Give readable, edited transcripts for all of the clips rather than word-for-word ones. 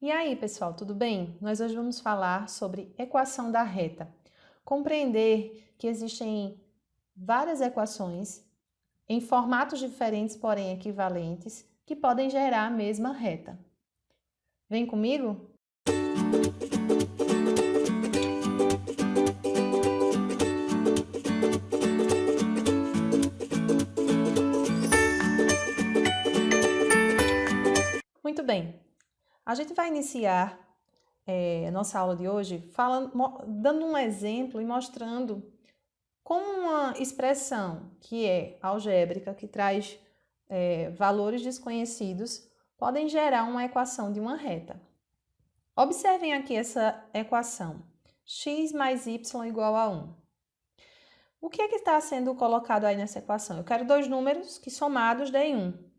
E aí, pessoal, tudo bem? Nós hoje vamos falar sobre equação da reta. Compreender que existem várias equações em formatos diferentes, porém equivalentes, que podem gerar a mesma reta. Vem comigo? Muito bem. A gente vai iniciar a nossa aula de hoje dando um exemplo e mostrando como uma expressão que é algébrica, que traz valores desconhecidos, podem gerar uma equação de uma reta. Observem aqui essa equação, x mais y igual a 1. O que é que está sendo colocado aí nessa equação? Eu quero dois números que somados deem 1.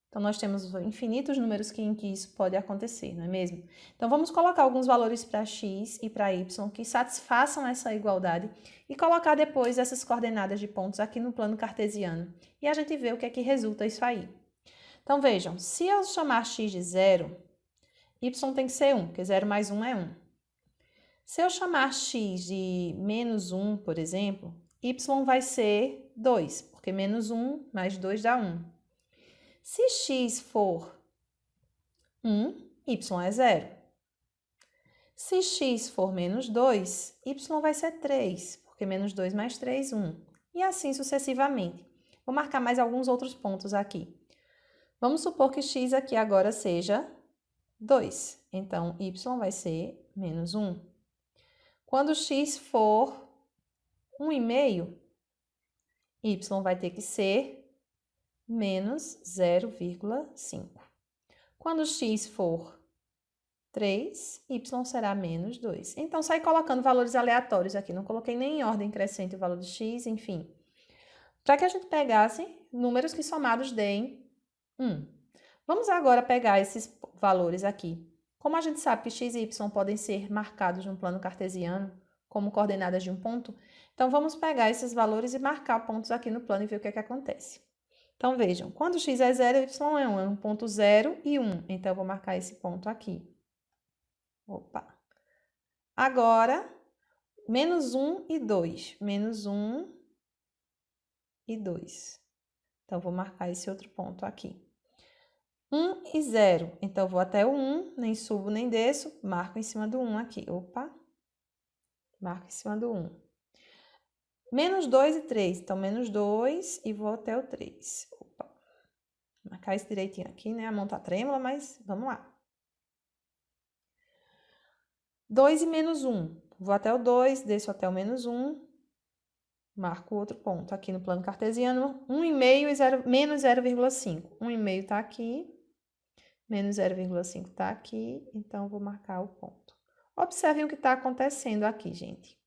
Então, nós temos infinitos números em que isso pode acontecer, não é mesmo? Então, vamos colocar alguns valores para x e para y que satisfaçam essa igualdade e colocar depois essas coordenadas de pontos aqui no plano cartesiano. E a gente vê o que é que resulta isso aí. Então, vejam, se eu chamar x de 0, y tem que ser 1, porque 0 mais 1 é 1. Se eu chamar x de menos 1, por exemplo, y vai ser 2, porque menos 1 mais 2 dá 1. Se x for 1, y é 0. Se x for menos 2, y vai ser 3, porque menos 2 mais 3, 1. E assim sucessivamente. Vou marcar mais alguns outros pontos aqui. Vamos supor que x aqui agora seja 2. Então, y vai ser menos 1. Quando x for 1,5, y vai ter que ser menos 0,5. Quando x for 3, y será menos 2. Então, sai colocando valores aleatórios aqui. Não coloquei nem em ordem crescente o valor de x, enfim. Para que a gente pegasse números que somados deem 1. Vamos agora pegar esses valores aqui. Como a gente sabe que x e y podem ser marcados no plano cartesiano como coordenadas de um ponto, então vamos pegar esses valores e marcar pontos aqui no plano e ver o que é que acontece. Então, vejam, quando x é 0, y é 1, é um ponto 0 e 1. Então, eu vou marcar esse ponto aqui. Opa! Agora, menos 1 e 2. Menos 1 e 2. Então, vou marcar esse outro ponto aqui. 1 e 0. Então, vou até o 1, nem subo nem desço, marco em cima do 1 aqui. Opa! Marco em cima do 1. Menos 2 e 3. Então, menos 2 e vou até o 3. Opa! Marcar isso direitinho aqui, né? A mão tá trêmula, mas vamos lá. 2 e menos 1. Vou até o 2, desço até o menos 1. Marco outro ponto aqui no plano cartesiano. 1,5 e 0, menos 0,5. 1,5 está aqui. Menos 0,5 está aqui. Então, vou marcar o ponto. Observem o que está acontecendo aqui, gente.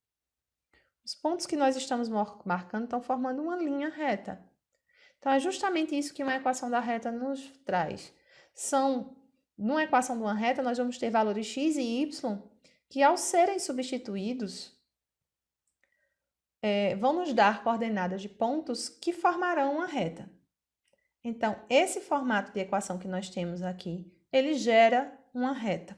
Os pontos que nós estamos marcando estão formando uma linha reta. Então, é justamente isso que uma equação da reta nos traz. Numa equação de uma reta, nós vamos ter valores x e y que, ao serem substituídos, vão nos dar coordenadas de pontos que formarão uma reta. Então, esse formato de equação que nós temos aqui, ele gera uma reta,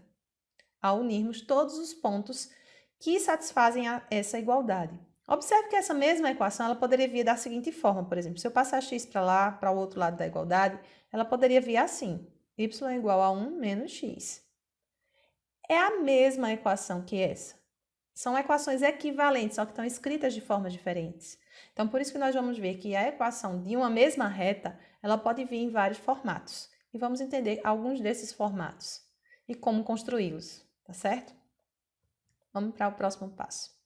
ao unirmos todos os pontos que satisfazem essa igualdade. Observe que essa mesma equação ela poderia vir da seguinte forma, por exemplo, se eu passar x para lá, para o outro lado da igualdade, ela poderia vir assim, y é igual a 1 menos x. É a mesma equação que essa. São equações equivalentes, só que estão escritas de formas diferentes. Então, por isso que nós vamos ver que a equação de uma mesma reta, ela pode vir em vários formatos. E vamos entender alguns desses formatos e como construí-los, tá certo? Vamos para o próximo passo.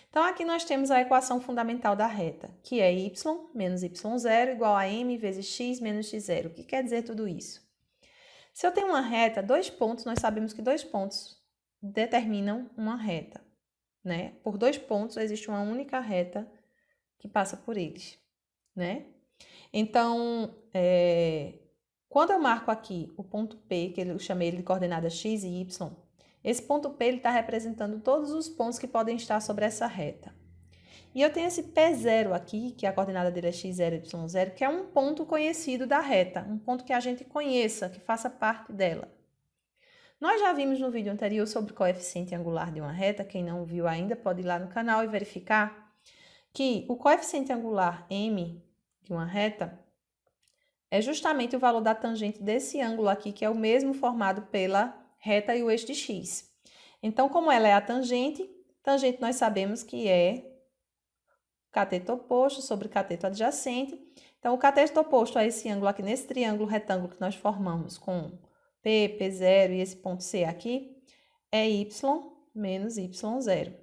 Então, aqui nós temos a equação fundamental da reta, que é y menos y0 igual a m vezes x menos x0. O que quer dizer tudo isso? Se eu tenho uma reta, dois pontos, nós sabemos que dois pontos determinam uma reta, né? Por dois pontos, existe uma única reta que passa por eles, né? Então, quando eu marco aqui o ponto P, que eu chamei de coordenada x e y, esse ponto P está representando todos os pontos que podem estar sobre essa reta. E eu tenho esse P0 aqui, que a coordenada dele é x0, y0, que é um ponto conhecido da reta, um ponto que a gente conheça, que faça parte dela. Nós já vimos no vídeo anterior sobre o coeficiente angular de uma reta, quem não viu ainda pode ir lá no canal e verificar que o coeficiente angular m de uma reta é justamente o valor da tangente desse ângulo aqui, que é o mesmo formado pela reta e o eixo de x. Então, como ela é a tangente nós sabemos que é cateto oposto sobre cateto adjacente. Então, o cateto oposto a esse ângulo aqui, nesse triângulo retângulo que nós formamos com P, P0 e esse ponto C aqui, é y menos y0.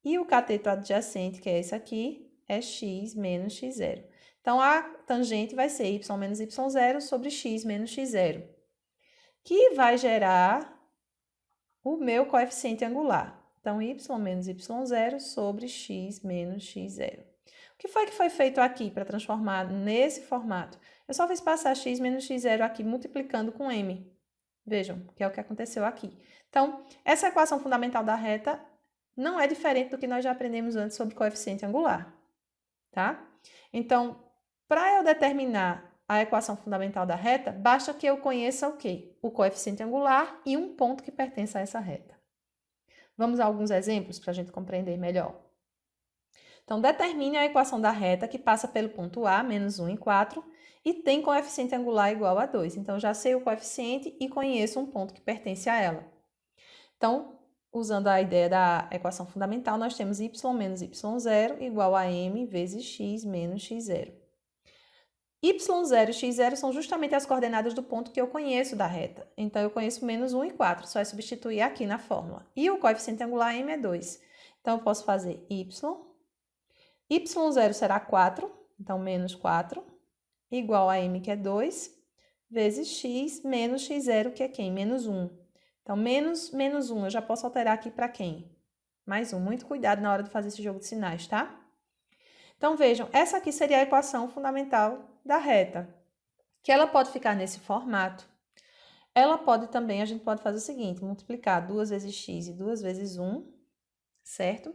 E o cateto adjacente, que é esse aqui, é x menos x0. Então, a tangente vai ser y menos y0 sobre x menos x0, que vai gerar o meu coeficiente angular. Então, y menos y0 sobre x menos x0. O que foi feito aqui para transformar nesse formato? Eu só fiz passar x menos x0 aqui multiplicando com m. Vejam, que é o que aconteceu aqui. Então, essa equação fundamental da reta não é diferente do que nós já aprendemos antes sobre coeficiente angular, tá? Então, para eu determinar a equação fundamental da reta, basta que eu conheça o quê? O coeficiente angular e um ponto que pertence a essa reta. Vamos a alguns exemplos para a gente compreender melhor. Então, determine a equação da reta que passa pelo ponto A, menos 1 e 4, e tem coeficiente angular igual a 2. Então, já sei o coeficiente e conheço um ponto que pertence a ela. Então, usando a ideia da equação fundamental, nós temos y menos y0 igual a m vezes x menos x0. y0 e x0 são justamente as coordenadas do ponto que eu conheço da reta. Então, eu conheço menos 1 e 4, só é substituir aqui na fórmula. E o coeficiente angular m é 2. Então, eu posso fazer y0 será 4, então menos 4, igual a m, que é 2, vezes x menos x0, que é quem? Menos 1. Então, menos 1, eu já posso alterar aqui para quem? Mais 1. Muito cuidado na hora de fazer esse jogo de sinais, tá? Então, vejam, essa aqui seria a equação fundamental da reta, que ela pode ficar nesse formato. Ela pode também, a gente pode fazer o seguinte, multiplicar 2 vezes x e 2 vezes 1, certo?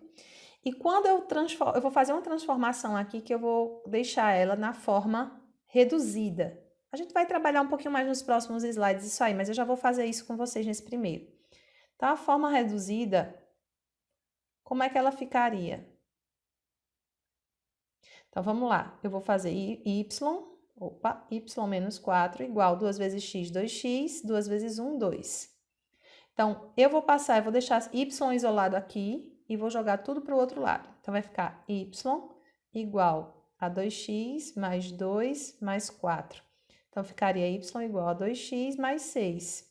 E quando eu vou fazer uma transformação aqui que eu vou deixar ela na forma reduzida. A gente vai trabalhar um pouquinho mais nos próximos slides isso aí, mas eu já vou fazer isso com vocês nesse primeiro. Então, a forma reduzida, como é que ela ficaria? Então, vamos lá. Eu vou fazer y menos 4 igual 2 vezes x, 2x, 2 vezes 1, 2. Então, eu vou deixar y isolado aqui e vou jogar tudo para o outro lado. Então, vai ficar y igual a 2x mais 2 mais 4. Então, ficaria y igual a 2x mais 6.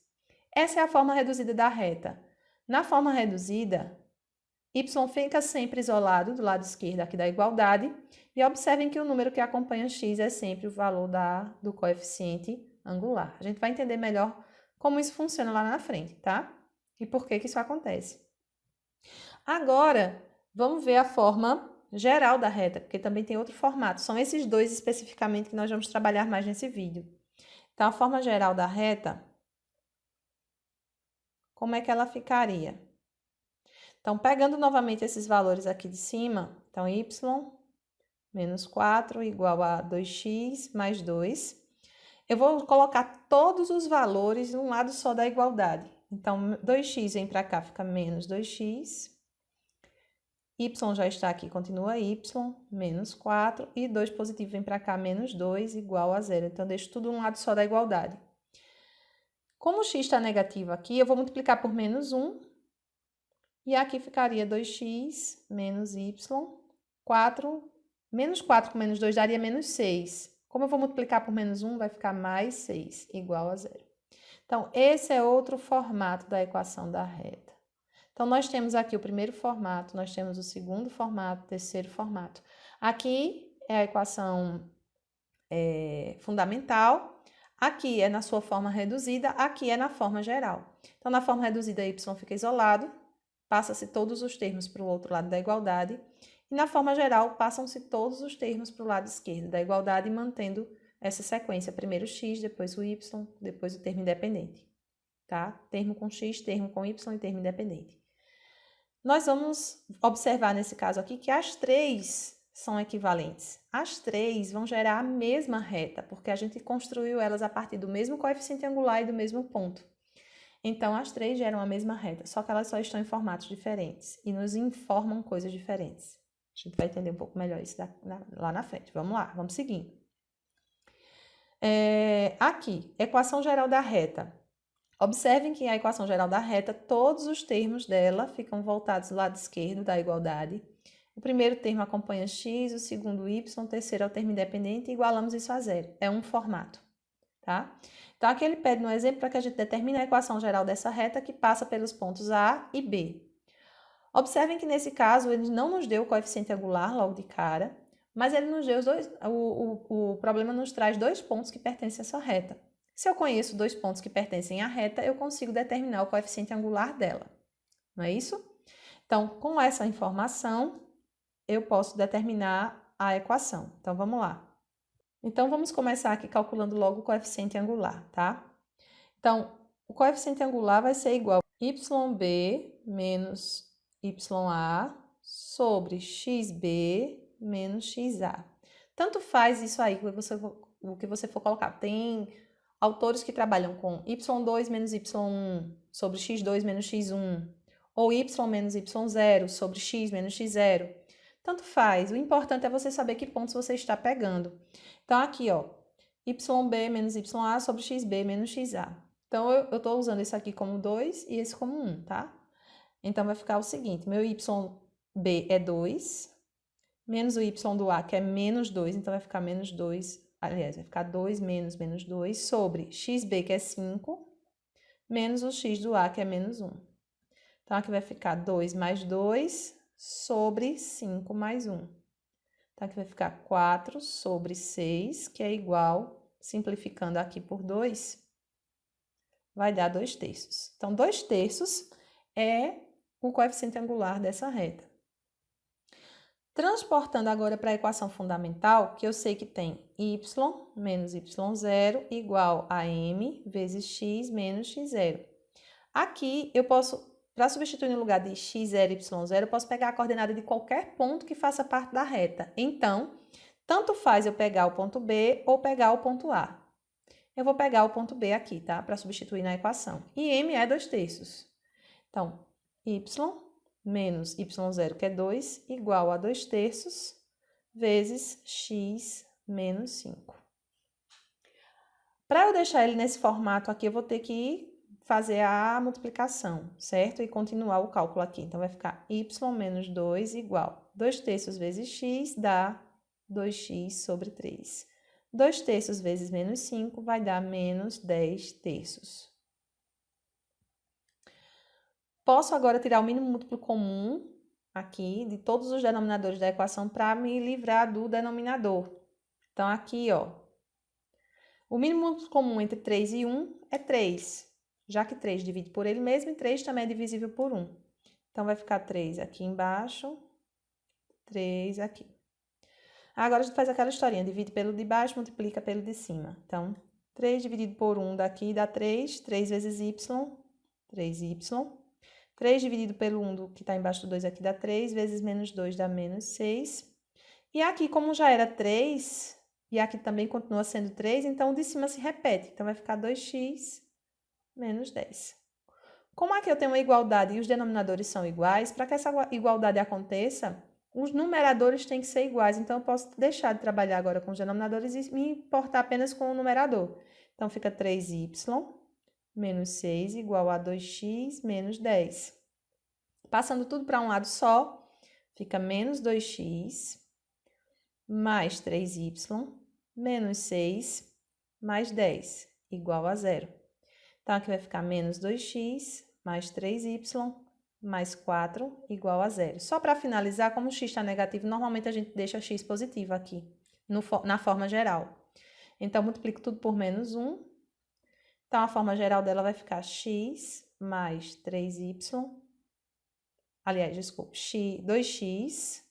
Essa é a forma reduzida da reta. Na forma reduzida, y fica sempre isolado do lado esquerdo aqui da igualdade. E observem que o número que acompanha x é sempre o valor do coeficiente angular. A gente vai entender melhor como isso funciona lá na frente, tá? E por que isso acontece. Agora, vamos ver a forma geral da reta, porque também tem outro formato. São esses dois especificamente que nós vamos trabalhar mais nesse vídeo. Então, a forma geral da reta, como é que ela ficaria? Então, pegando novamente esses valores aqui de cima, então, y menos 4 igual a 2x mais 2. Eu vou colocar todos os valores num lado só da igualdade. Então, 2x vem para cá, fica menos 2x. Y já está aqui, continua y, menos 4. E 2 positivo vem para cá, menos 2, igual a 0. Então, deixo tudo num lado só da igualdade. Como o x está negativo aqui, eu vou multiplicar por menos 1. E aqui ficaria 2x menos y, 4. Menos 4 com menos 2 daria menos 6. Como eu vou multiplicar por menos 1, vai ficar mais 6, igual a 0. Então, esse é outro formato da equação da reta. Então, nós temos aqui o primeiro formato, nós temos o segundo formato, o terceiro formato. Aqui é a equação fundamental, aqui é na sua forma reduzida, aqui é na forma geral. Então, na forma reduzida, y fica isolado, passa-se todos os termos para o outro lado da igualdade. E na forma geral, passam-se todos os termos para o lado esquerdo da igualdade, mantendo essa sequência. Primeiro o x, depois o y, depois o termo independente. Tá? Termo com x, termo com y e termo independente. Nós vamos observar nesse caso aqui que as três são equivalentes. As três vão gerar a mesma reta, porque a gente construiu elas a partir do mesmo coeficiente angular e do mesmo ponto. Então, as três geram a mesma reta, só que elas só estão em formatos diferentes e nos informam coisas diferentes. A gente vai entender um pouco melhor isso lá na frente. Vamos lá, vamos seguindo. Aqui, equação geral da reta. Observem que a equação geral da reta, todos os termos dela ficam voltados do lado esquerdo da igualdade. O primeiro termo acompanha x, o segundo y, o terceiro é o termo independente e igualamos isso a zero. É um formato, tá? Então, aqui ele pede no exemplo para que a gente determine a equação geral dessa reta que passa pelos pontos A e B. Observem que nesse caso ele não nos deu o coeficiente angular logo de cara, mas ele nos deu os dois, o problema nos traz dois pontos que pertencem a essa reta. Se eu conheço dois pontos que pertencem à reta, eu consigo determinar o coeficiente angular dela, não é isso? Então, com essa informação, eu posso determinar a equação. Então, vamos lá. Então, vamos começar aqui calculando logo o coeficiente angular, tá? Então, o coeficiente angular vai ser igual a yb menos ya sobre xb menos xa. Tanto faz isso aí, o que você for colocar. Tem autores que trabalham com y2 menos y1 sobre x2 menos x1, ou y menos y0 sobre x menos x0. Tanto faz, o importante é você saber que pontos você está pegando. Então, aqui, ó, yb menos ya sobre xb menos xa. Então, eu estou usando esse aqui como 2 e esse como 1, tá? Então, vai ficar o seguinte, meu yb é 2, menos o y do a, que é menos 2, então vai ficar menos 2, aliás, vai ficar 2 menos menos 2, sobre xb, que é 5, menos o x do a, que é menos 1. Então, aqui vai ficar 2 mais 2 sobre 5 mais 1. Então, aqui vai ficar 4 sobre 6, que é igual, simplificando aqui por 2, vai dar 2 terços. Então, 2 terços é o coeficiente angular dessa reta. Transportando agora para a equação fundamental, que eu sei que tem y menos y0 igual a m vezes x menos x0. Aqui, eu posso, para substituir no lugar de x0 e y0, eu posso pegar a coordenada de qualquer ponto que faça parte da reta. Então, tanto faz eu pegar o ponto B ou pegar o ponto A. Eu vou pegar o ponto B aqui, tá? Para substituir na equação. E m é 2 terços. Então, y menos y0, que é 2, igual a 2 terços, vezes x menos 5. Para eu deixar ele nesse formato aqui, eu vou ter que fazer a multiplicação, certo? E continuar o cálculo aqui. Então, vai ficar y menos 2 igual 2 terços vezes x dá 2x sobre 3. 2 terços vezes menos 5 vai dar menos 10 terços. Posso agora tirar o mínimo múltiplo comum aqui de todos os denominadores da equação para me livrar do denominador. Então, aqui, ó, o mínimo múltiplo comum entre 3 e 1 é 3, já que 3 divide por ele mesmo e 3 também é divisível por 1. Então, vai ficar 3 aqui embaixo, 3 aqui. Agora, a gente faz aquela historinha, divide pelo de baixo, multiplica pelo de cima. Então, 3 dividido por 1 daqui dá 3, 3 vezes y, 3y. 3 dividido pelo 1 do que está embaixo do 2 aqui dá 3, vezes menos 2 dá menos 6. E aqui, como já era 3, e aqui também continua sendo 3, então o de cima se repete. Então, vai ficar 2x menos 10. Como aqui eu tenho uma igualdade e os denominadores são iguais, para que essa igualdade aconteça, os numeradores têm que ser iguais. Então, eu posso deixar de trabalhar agora com os denominadores e me importar apenas com o numerador. Então, fica 3y menos 6 igual a 2x menos 10. Passando tudo para um lado só, fica menos 2x mais 3y menos 6 mais 10 igual a 0. Então, aqui vai ficar menos 2x mais 3y mais 4 igual a 0. Só para finalizar, como o x está negativo, normalmente a gente deixa x positivo aqui, na forma geral. Então, multiplico tudo por menos 1. Então, a forma geral dela vai ficar x mais 3y, aliás, desculpe, 2x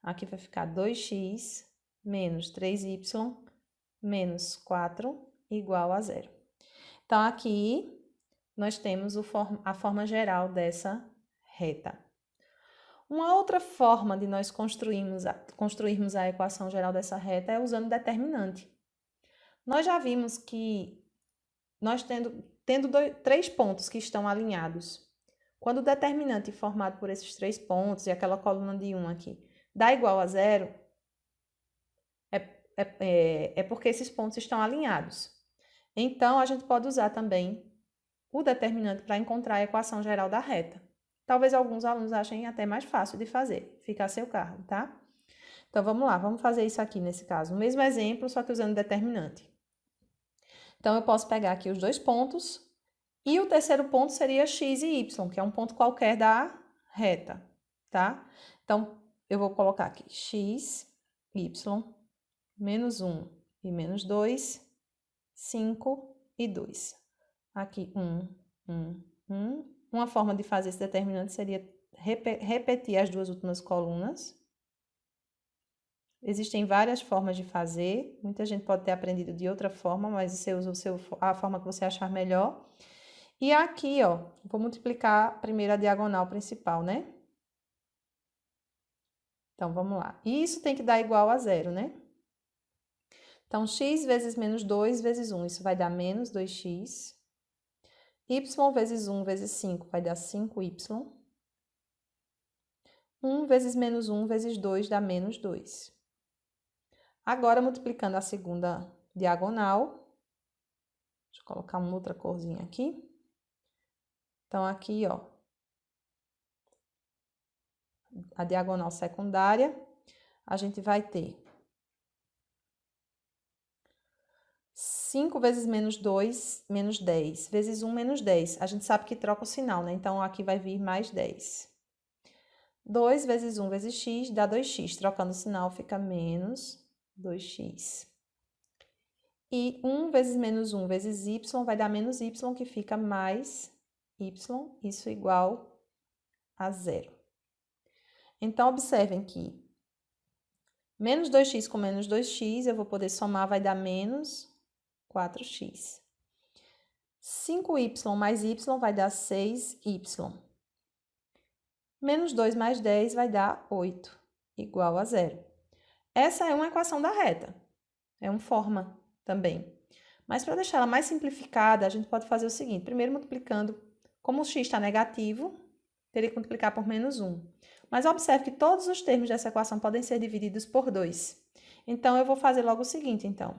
aqui vai ficar 2x menos 3y menos 4 igual a 0. Então, aqui nós temos a forma geral dessa reta. Uma outra forma de nós construirmos a equação geral dessa reta é usando determinante. Nós já vimos que nós tendo 3 pontos que estão alinhados, quando o determinante formado por esses 3 pontos e aquela coluna de 1 aqui dá igual a 0, é porque esses pontos estão alinhados. Então, a gente pode usar também o determinante para encontrar a equação geral da reta. Talvez alguns alunos achem até mais fácil de fazer, fica a seu cargo, tá? Então, vamos lá, vamos fazer isso aqui nesse caso. O mesmo exemplo, só que usando determinante. Então, eu posso pegar aqui os 2 pontos, e o terceiro ponto seria x e y, que é um ponto qualquer da reta, tá? Então, eu vou colocar aqui x, y, menos 1 e menos 2, 5 e 2. Aqui, 1, 1, 1. Uma forma de fazer esse determinante seria repetir as 2 últimas colunas. Existem várias formas de fazer. Muita gente pode ter aprendido de outra forma, mas você usa a forma que você achar melhor. E aqui, ó, vou multiplicar primeiro a diagonal principal, né? Então, vamos lá. Isso tem que dar igual a 0, né? Então, x vezes menos 2 vezes 1, isso vai dar menos 2x. Y vezes 1 vezes 5 vai dar 5y. 1 vezes menos 1 vezes 2 dá menos 2. Agora, multiplicando a segunda diagonal, deixa eu colocar uma outra corzinha aqui. Então, aqui, ó, a diagonal secundária, a gente vai ter 5 vezes menos 2, menos 10, vezes 1, menos 10. A gente sabe que troca o sinal, né? Então, aqui vai vir mais 10. 2 vezes 1 vezes x dá 2x. Trocando o sinal, fica menos 2x. E 1 vezes menos 1 vezes y vai dar menos y, que fica mais y, isso igual a 0. Então, observem que menos 2x com menos 2x, eu vou poder somar, vai dar menos 4x. 5y mais y vai dar 6y. Menos 2 mais 10 vai dar 8, igual a 0. Essa é uma equação da reta. É uma forma também. Mas para deixar ela mais simplificada, a gente pode fazer o seguinte. Primeiro, multiplicando, como o x está negativo, teria que multiplicar por menos 1. Mas observe que todos os termos dessa equação podem ser divididos por 2. Então, eu vou fazer logo o seguinte, então.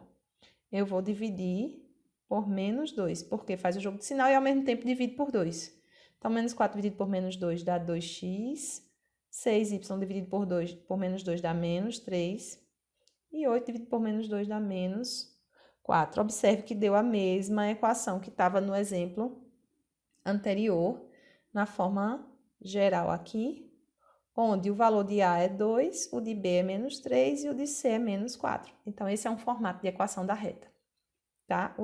Eu vou dividir por menos 2, porque faz o jogo de sinal e ao mesmo tempo divide por 2. Então, menos 4 dividido por menos 2 dá 2x. 6y dividido por menos 2 dá menos 3. E 8 dividido por menos 2 dá menos 4. Observe que deu a mesma equação que estava no exemplo anterior, na forma geral aqui, onde o valor de A é 2, o de B é menos 3 e o de C é menos 4. Então, esse é um formato de equação da reta, tá?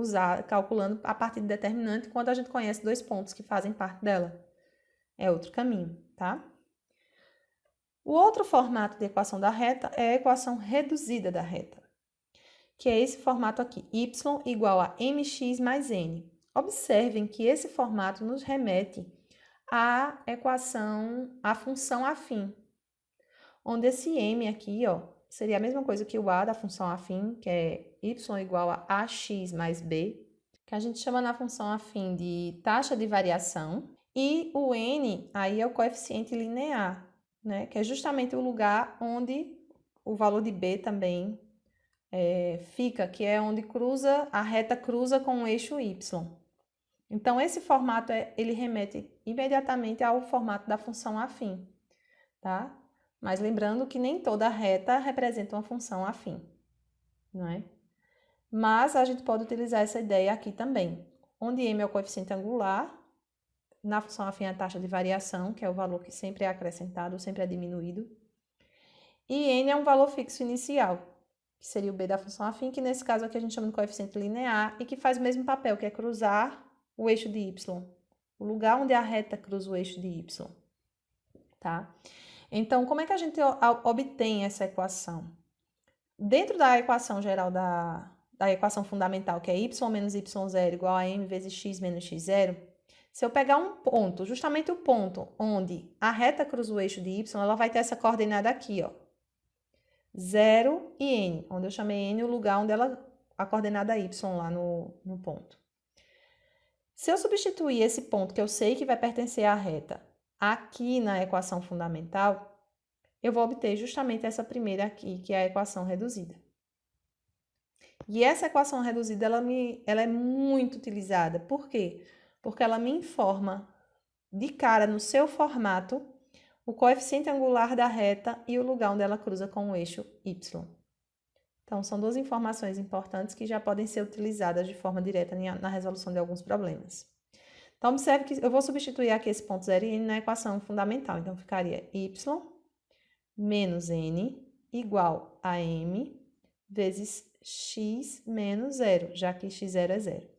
Calculando a partir de determinante quando a gente conhece 2 pontos que fazem parte dela. É outro caminho, tá? O outro formato de equação da reta é a equação reduzida da reta, que é esse formato aqui, y igual a mx mais n. Observem que esse formato nos remete à equação, à função afim, onde esse m aqui, ó, seria a mesma coisa que o a da função afim, que é y igual a ax mais b, que a gente chama na função afim de taxa de variação, e o n aí é o coeficiente linear, né, que é justamente o lugar onde o valor de b também fica, que é onde a reta cruza com o eixo y. Então, esse formato, ele remete imediatamente ao formato da função afim, tá? Mas lembrando que nem toda reta representa uma função afim, não é? Mas a gente pode utilizar essa ideia aqui também, onde m é o coeficiente angular, na função afim a taxa de variação, que é o valor que sempre é acrescentado, sempre é diminuído, e n é um valor fixo inicial, que seria o b da função afim, que nesse caso aqui a gente chama de coeficiente linear, e que faz o mesmo papel, que é cruzar o eixo de y, o lugar onde a reta cruza o eixo de y, tá? Então, como é que a gente obtém essa equação? Dentro da equação geral da equação fundamental, que é y menos y0 igual a m vezes x menos x0, se eu pegar um ponto, justamente o ponto onde a reta cruza o eixo de y, ela vai ter essa coordenada aqui, ó, 0 e n, onde eu chamei n o lugar onde ela a coordenada y lá no ponto. Se eu substituir esse ponto, que eu sei que vai pertencer à reta, aqui na equação fundamental, eu vou obter justamente essa primeira aqui, que é a equação reduzida. E essa equação reduzida, ela é muito utilizada. Por quê? Porque ela me informa de cara, no seu formato, o coeficiente angular da reta e o lugar onde ela cruza com o eixo y. Então, são duas informações importantes que já podem ser utilizadas de forma direta na resolução de alguns problemas. Então, observe que eu vou substituir aqui esse ponto 0 e n na equação fundamental. Então, ficaria y menos n igual a m vezes x menos 0, já que x0 é 0.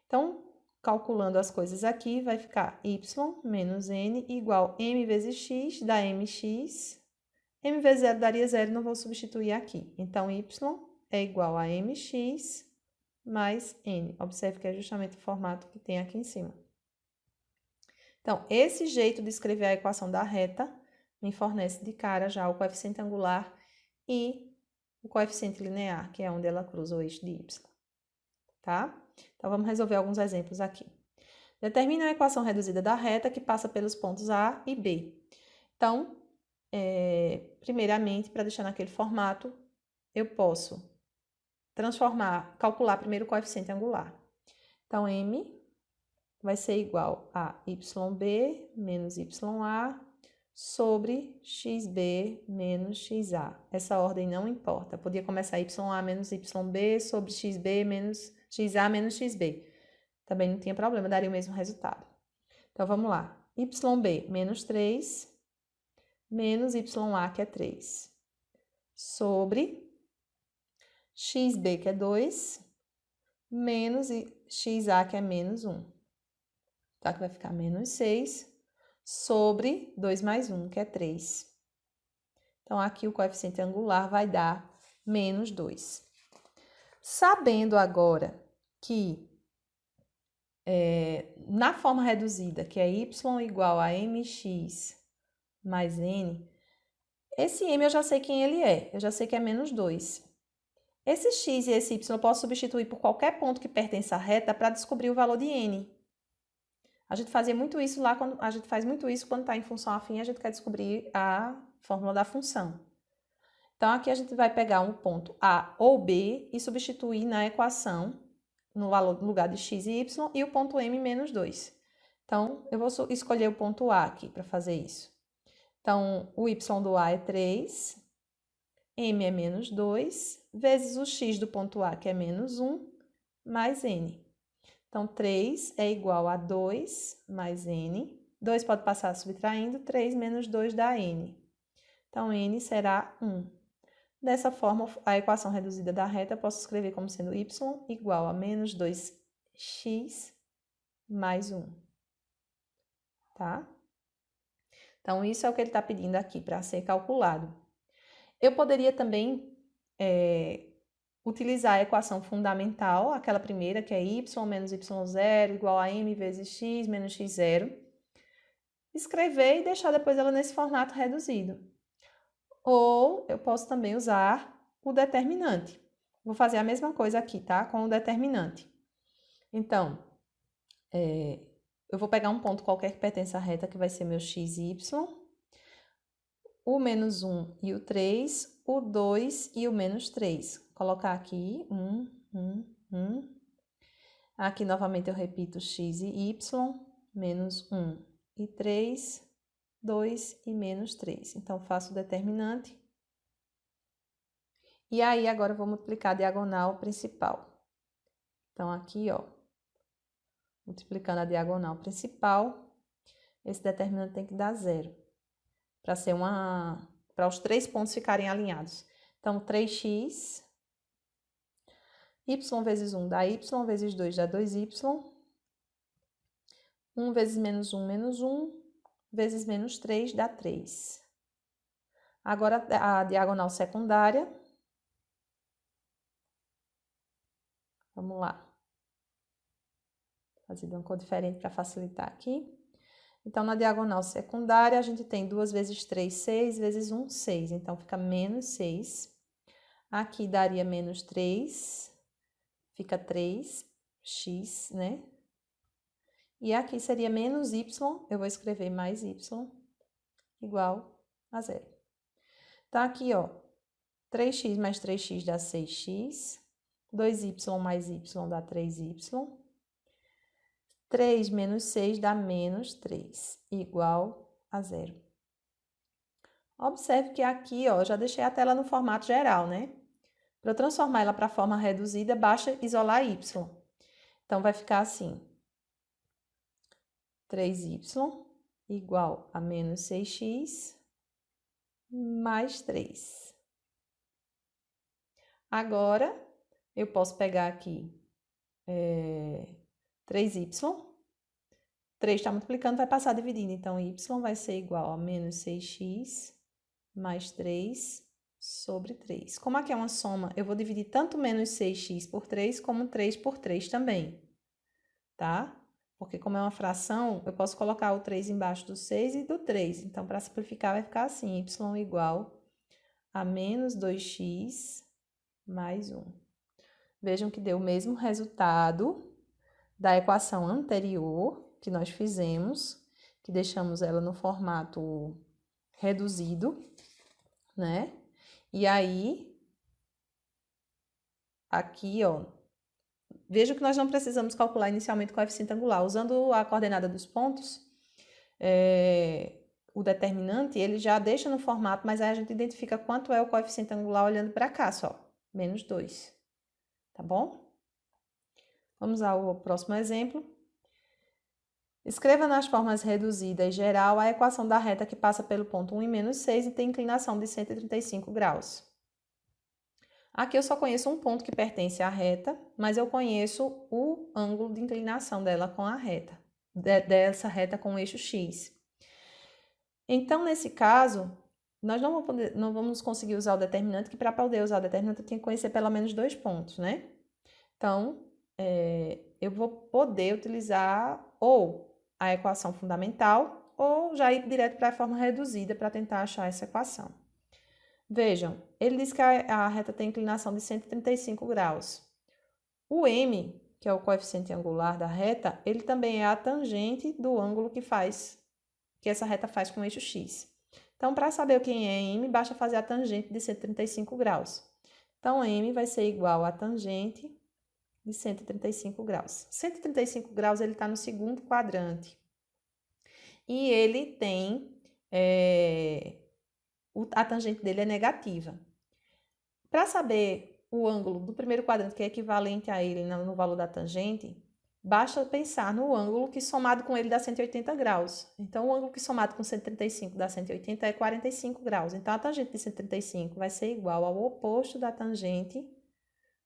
Então, calculando as coisas aqui, vai ficar y menos n igual a m vezes x, dá mx. M vezes 0 daria 0, não vou substituir aqui. Então, y é igual a mx mais n. Observe que é justamente o formato que tem aqui em cima. Então, esse jeito de escrever a equação da reta me fornece de cara já o coeficiente angular e o coeficiente linear, que é onde ela cruza o eixo de y. Tá? Então, vamos resolver alguns exemplos aqui. Determina a equação reduzida da reta que passa pelos pontos A e B. Então, primeiramente, para deixar naquele formato, eu posso calcular primeiro o coeficiente angular. Então, m vai ser igual a yb menos ya sobre xb menos xa. Essa ordem não importa. Podia começar ya menos yb sobre xb menos xa menos xb. Também não tinha problema, daria o mesmo resultado. Então, vamos lá. Yb menos 3 menos ya, que é 3, sobre xb, que é 2, menos xa, que é menos 1. Então, aqui vai ficar menos 6 sobre 2 mais 1, que é 3. Então, aqui o coeficiente angular vai dar menos 2. Sabendo agora que na forma reduzida, que é y igual a mx mais n, esse m eu já sei quem ele é, eu já sei que é menos 2. Esse x e esse y eu posso substituir por qualquer ponto que pertence à reta para descobrir o valor de n. A gente fazia muito isso lá, a gente faz muito isso quando está em função afim, a gente quer descobrir a fórmula da função. Então, aqui a gente vai pegar um ponto A ou B e substituir na equação, no lugar de x e y, e o ponto m menos 2. Então, eu vou escolher o ponto A aqui para fazer isso. Então, o y do A é 3, m é menos 2, vezes o x do ponto A, que é menos 1, mais n. Então, 3 é igual a 2 mais n. 2 pode passar subtraindo, 3 menos 2 dá n. Então, n será 1. Dessa forma, a equação reduzida da reta eu posso escrever como sendo y igual a menos 2x mais 1. Tá? Então, isso é o que ele está pedindo aqui para ser calculado. Eu poderia também utilizar a equação fundamental, aquela primeira, que é y menos y0 igual a m vezes x menos x0. Escrever e deixar depois ela nesse formato reduzido. Ou eu posso também usar o determinante. Vou fazer a mesma coisa aqui, tá? Com o determinante. Então, eu vou pegar um ponto qualquer que pertence à reta, que vai ser meu x e y, o menos 1 e o 3, o 2 e o menos 3. Colocar aqui 1, 1, 1. Aqui, novamente, eu repito x e y, menos 1 e 3, 2 e menos 3. Então, faço o determinante. E aí, agora eu vou multiplicar a diagonal principal. Então, aqui, ó, multiplicando a diagonal principal, esse determinante tem que dar 0. Para os 3 pontos ficarem alinhados. Então, 3x, y vezes 1 dá y, vezes 2 dá 2y, 1 vezes menos 1, menos 1, vezes menos 3 dá 3. Agora, a diagonal secundária. Vamos lá. Vou fazer uma cor diferente para facilitar aqui. Então, na diagonal secundária, a gente tem 2 vezes 3, 6, vezes 1, 6. Então, fica menos 6. Aqui daria menos 3, fica 3x, né? E aqui seria menos y, eu vou escrever mais y, igual a 0. Então, aqui, ó, 3x mais 3x dá 6x, 2y mais y dá 3y, 3 menos 6 dá menos 3, igual a 0. Observe que aqui, ó, já deixei a tela no formato geral, né? Para eu transformar ela para a forma reduzida, basta isolar y. Então, vai ficar assim, 3y igual a menos 6x mais 3. Agora, eu posso pegar aqui 3y. 3 está multiplicando, vai passar dividindo. Então, y vai ser igual a menos 6x mais 3 sobre 3. Como aqui é uma soma, eu vou dividir tanto menos 6x por 3, como 3 por 3 também, tá? Porque como é uma fração, eu posso colocar o 3 embaixo do 6 e do 3. Então, para simplificar, vai ficar assim, y igual a menos 2x mais 1. Vejam que deu o mesmo resultado da equação anterior que nós fizemos, que deixamos ela no formato reduzido, né? E aí, aqui, ó, veja que nós não precisamos calcular inicialmente o coeficiente angular. Usando a coordenada dos pontos, o determinante, ele já deixa no formato, mas aí a gente identifica quanto é o coeficiente angular olhando para cá só, menos 2, tá bom? Vamos ao próximo exemplo. Escreva nas formas reduzida e geral a equação da reta que passa pelo ponto 1 e menos 6 e tem inclinação de 135 graus. Aqui eu só conheço um ponto que pertence à reta, mas eu conheço o ângulo de inclinação dela com a reta, dessa reta com o eixo x. Então, nesse caso, nós não vamos conseguir usar o determinante, que para poder usar o determinante eu tenho que conhecer pelo menos 2 pontos, né? Então, eu vou poder utilizar ou a equação fundamental ou já ir direto para a forma reduzida para tentar achar essa equação. Vejam, ele diz que a reta tem inclinação de 135 graus. O m, que é o coeficiente angular da reta, ele também é a tangente do ângulo que essa reta faz com o eixo x. Então, para saber quem é m, basta fazer a tangente de 135 graus. Então, m vai ser igual a tangente de 135 graus. 135 graus ele está no segundo quadrante. E ele tem... a tangente dele é negativa. Para saber o ângulo do primeiro quadrante, que é equivalente a ele no valor da tangente, basta pensar no ângulo que somado com ele dá 180 graus. Então, o ângulo que somado com 135 dá 180 é 45 graus. Então, a tangente de 135 vai ser igual ao oposto da tangente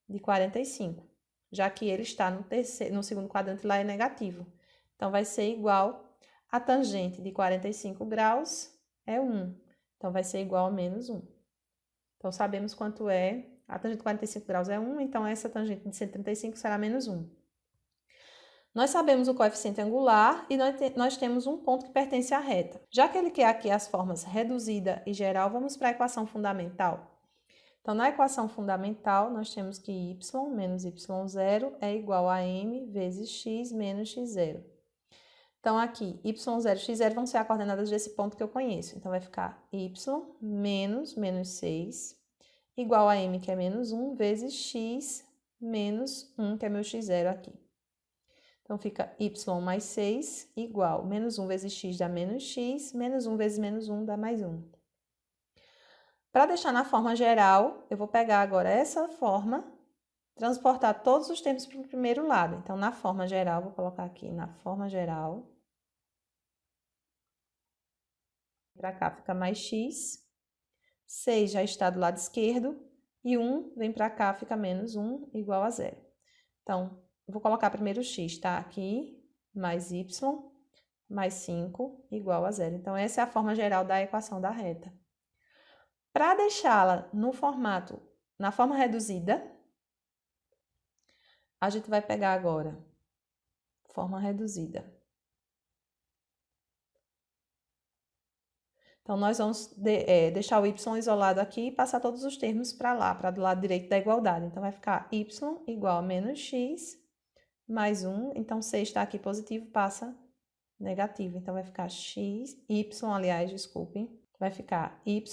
de 45, já que ele está no segundo quadrante, lá é negativo. Então, vai ser igual a tangente de 45 graus é 1. Então, vai ser igual a menos 1. Então, sabemos quanto é. A tangente de 45 graus é 1, então essa tangente de 135 será menos 1. Nós sabemos o coeficiente angular e nós temos um ponto que pertence à reta. Já que ele quer aqui as formas reduzida e geral, vamos para a equação fundamental. Então, na equação fundamental, nós temos que y menos y0 é igual a m vezes x menos x0. Então, aqui, y0 e x0 vão ser as coordenadas desse ponto que eu conheço. Então, vai ficar y menos 6 igual a m, que é menos 1, vezes x menos 1, que é meu x0 aqui. Então, fica y mais 6 igual menos 1 vezes x dá menos x, menos 1 vezes menos 1 dá mais 1. Para deixar na forma geral, eu vou pegar agora essa forma, transportar todos os termos para o primeiro lado. Então, na forma geral, vou colocar aqui na forma geral. Para cá fica mais x. 6 já está do lado esquerdo. E 1 vem para cá, fica menos 1, igual a 0. Então, eu vou colocar primeiro x, tá? Aqui, mais y, mais 5, igual a 0. Então, essa é a forma geral da equação da reta. Para deixá-la no formato, na forma reduzida, a gente vai pegar agora forma reduzida. Então, nós vamos deixar o y isolado aqui e passar todos os termos para lá, para do lado direito da igualdade. Então, vai ficar y igual a menos x mais 1. Então, c está aqui positivo, passa negativo. Então, vai ficar aliás, desculpem. Vai ficar y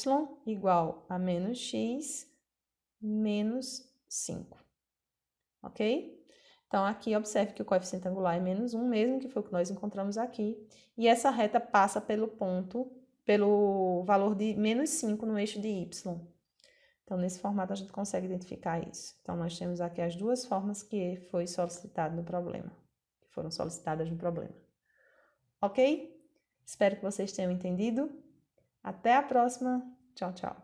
igual a menos x menos 5. Ok? Então, aqui, observe que o coeficiente angular é menos 1, mesmo que foi o que nós encontramos aqui. E essa reta passa pelo valor de menos 5 no eixo de y. Então, nesse formato, a gente consegue identificar isso. Então, nós temos aqui as duas formas que foi solicitado no problema, que foram solicitadas no problema. Ok? Espero que vocês tenham entendido. Até a próxima. Tchau, tchau.